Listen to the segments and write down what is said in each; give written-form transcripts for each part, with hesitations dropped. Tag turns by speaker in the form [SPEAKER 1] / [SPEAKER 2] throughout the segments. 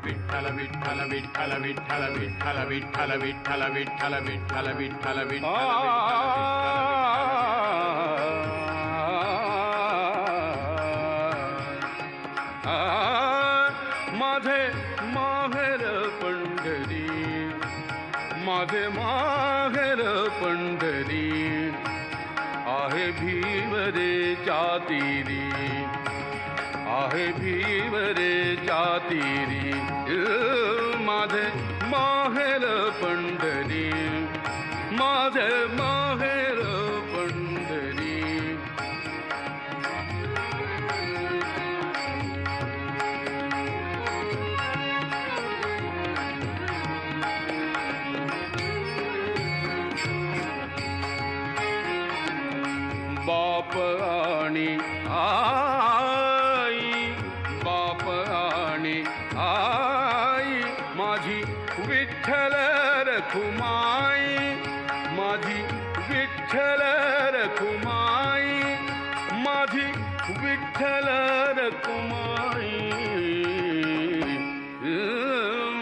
[SPEAKER 1] विठ्ठल विठ्ठल विठ्ठल विठ्ठल विठ्ठल विठ्ठल विठ्ठल विठ्ठल विठ्ठल विठ्ठल
[SPEAKER 2] माझे माहेर पंढरी, माझे माहेर पंढरी, आहे भीवरेच्या तीरी, आहे भीवरेच्या तीरी, माझे माहेर पंढरी, माझे माहेर पंढरी. बाप आणि आई, बाप आणि आई, माझी विठ्ठल रखुमाई, माझी विठ्ठल रखुमाई, माझी विठ्ठल रखुमाई,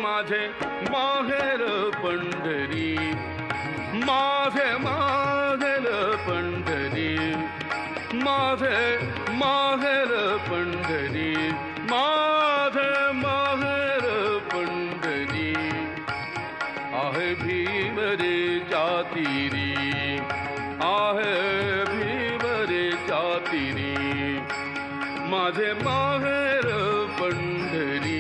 [SPEAKER 2] माझे माहेर पंढरी, माझे माहेर पंढरी, माझे माहेर पंढरी, माझे माहेर पंढरी, आहे भीवरेच्या तीरी, आहे भीवरेच्या तीरी, माझे माहेर पंढरी.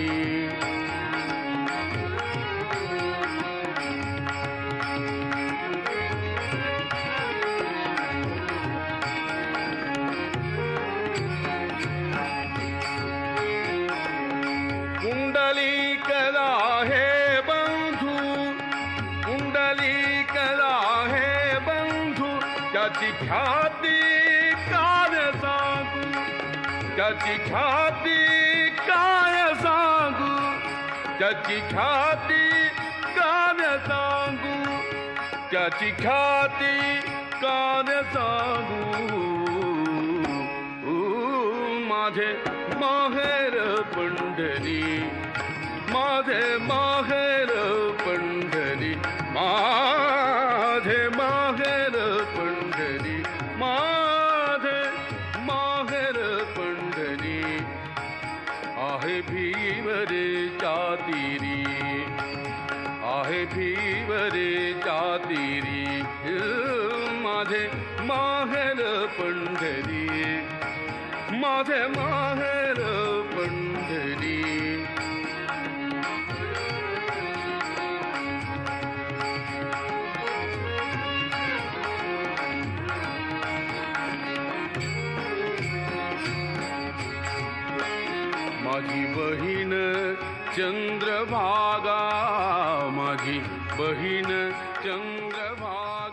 [SPEAKER 2] कुंडलिकला हे बंधू, कुंडलिकला हे बंधू, त्याची ख्याती काय सांगू, त्याची ख्याती काय सांगू, त्याची ख्याती काय सांगू, त्याची ख्याती काय सांगू. माझे माहेर पंढरी, माझे माहेर पंढरी, माझे माहेर पंढरी, माझे माहेर पंढरी, आहे भीवरेच्या तीरी, आहे भीवरेच्या तीरी, माझे माहेर पंढरी, माझे माहेर पंढरी. माझी बहीण चंद्रभागा, माझी बहीण चंद्रभागा.